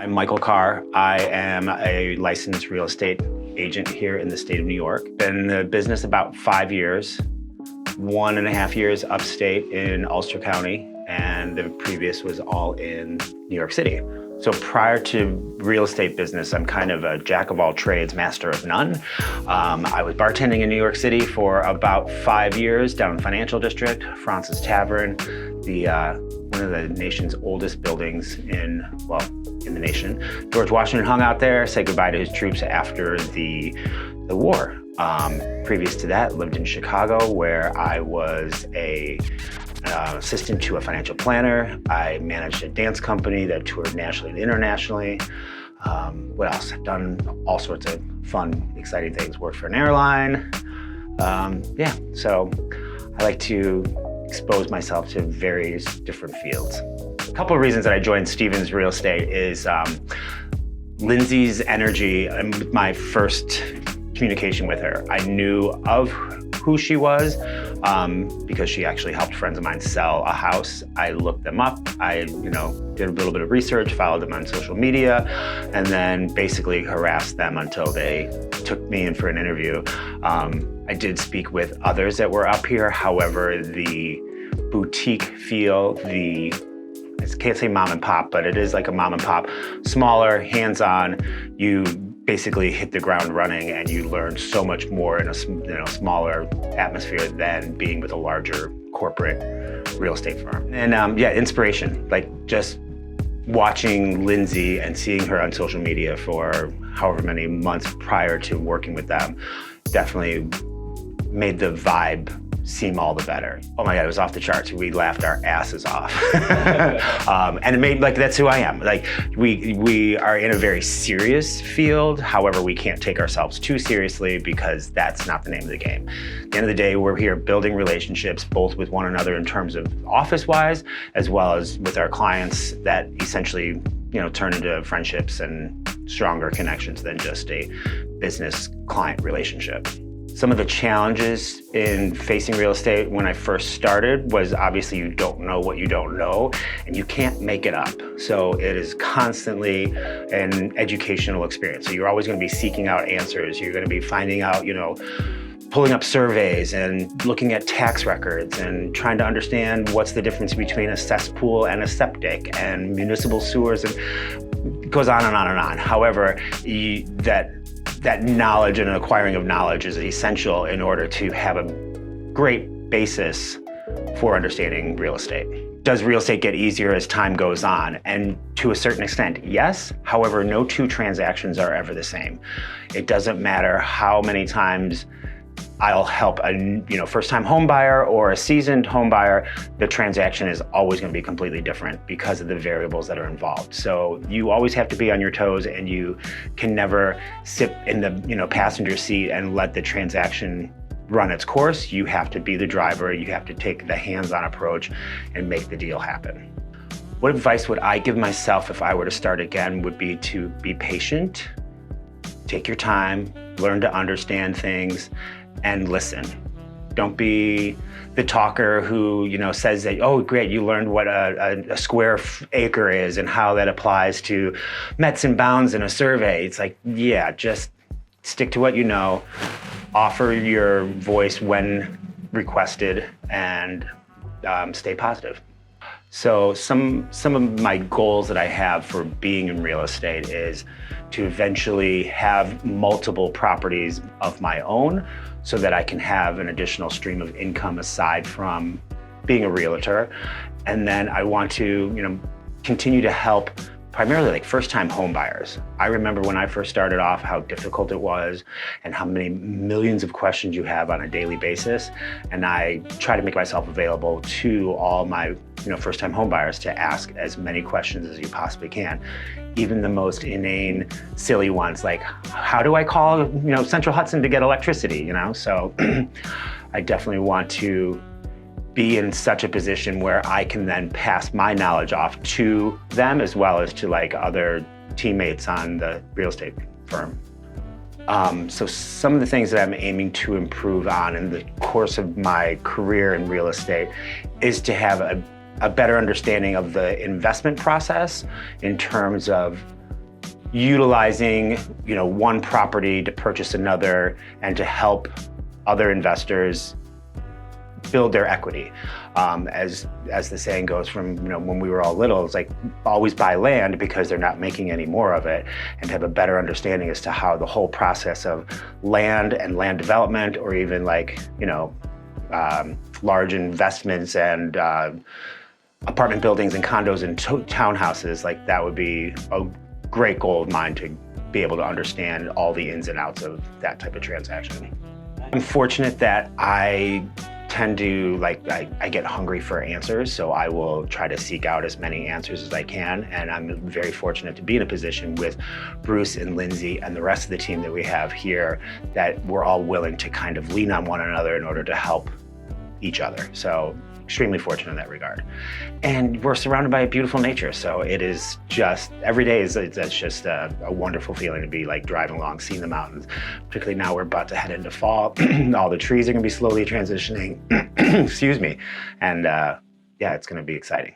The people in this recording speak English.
I'm Michael Carr. I am a licensed real estate agent here in the state of New York. Been in the business about 5 years, 1.5 years upstate in Ulster County, and the previous was all in New York City. So prior to real estate business, I'm kind of a jack of all trades, master of none. I was bartending in New York City for about 5 years down in Financial District, Francis Tavern, one of the nation's oldest buildings in the nation. George Washington hung out there, said goodbye to his troops after the war. Previous to that, lived in Chicago, where I was a assistant to a financial planner. I managed a dance company that toured nationally and internationally. What else? I've done all sorts of fun, exciting things. Worked for an airline. So I like to expose myself to various different fields. A couple of reasons that I joined Stevens Real Estate is Lindsay's energy. And my first communication with her, I knew of who she was because she actually helped friends of mine sell a house. I looked them up. I did a little bit of research, followed them on social media, and then basically harassed them until they took me in for an interview. I did speak with others that were up here. However, the boutique feel, I can't say mom and pop, but it is like a mom and pop, smaller, hands-on. You basically hit the ground running and you learn so much more in a smaller atmosphere than being with a larger corporate real estate firm. And inspiration, like just watching Lindsay and seeing her on social media for however many months prior to working with them definitely made the vibe seem all the better. Oh my God, it was off the charts. We laughed our asses off. And it made, that's who I am. We are in a very serious field. However, we can't take ourselves too seriously because that's not the name of the game. At the end of the day, we're here building relationships, both with one another in terms of office-wise, as well as with our clients that essentially, turn into friendships and stronger connections than just a business-client relationship. Some of the challenges in facing real estate when I first started was obviously you don't know what you don't know and you can't make it up. So it is constantly an educational experience. So you're always going to be seeking out answers. You're going to be finding out, pulling up surveys and looking at tax records and trying to understand what's the difference between a cesspool and a septic and municipal sewers, and it goes on and on and on. However, that knowledge and acquiring of knowledge is essential in order to have a great basis for understanding real estate. Does real estate get easier as time goes on? And to a certain extent, yes. However, no two transactions are ever the same. It doesn't matter how many times I'll help a first-time home buyer or a seasoned home buyer, the transaction is always going to be completely different because of the variables that are involved. So you always have to be on your toes, and you can never sit in the passenger seat and let the transaction run its course. You have to be the driver. You have to take the hands-on approach and make the deal happen. What advice would I give myself if I were to start again would be to be patient, take your time, learn to understand things, and listen. Don't be the talker who says that, oh great, you learned what a square acre is and how that applies to mets and bounds in a survey. It's like, yeah, just stick to what you know, offer your voice when requested, and stay positive. So some of my goals that I have for being in real estate is to eventually have multiple properties of my own so that I can have an additional stream of income aside from being a realtor. And then I want to, continue to help primarily first-time home buyers. I remember when I first started off how difficult it was and how many millions of questions you have on a daily basis. And I try to make myself available to all my first-time home buyers to ask as many questions as you possibly can. Even the most inane, silly ones, like how do I call Central Hudson to get electricity? So I definitely want to be in such a position where I can then pass my knowledge off to them as well as to other teammates on the real estate firm. So some of the things that I'm aiming to improve on in the course of my career in real estate is to have a better understanding of the investment process in terms of utilizing, one property to purchase another and to help other investors build their equity. As the saying goes from, when we were all little, it's like always buy land because they're not making any more of it, and to have a better understanding as to how the whole process of land and land development, or even large investments and apartment buildings and condos and townhouses, like that would be a great goal of mine, to be able to understand all the ins and outs of that type of transaction. I'm fortunate that I tend to, I get hungry for answers, so I will try to seek out as many answers as I can, and I'm very fortunate to be in a position with Bruce and Lindsay and the rest of the team that we have here, that we're all willing to kind of lean on one another in order to help each other. So extremely fortunate in that regard. And we're surrounded by beautiful nature, so it is just, every day that's just a wonderful feeling to be driving along, seeing the mountains. Particularly now we're about to head into fall. All the trees are gonna be slowly transitioning, excuse me. And yeah, it's gonna be exciting.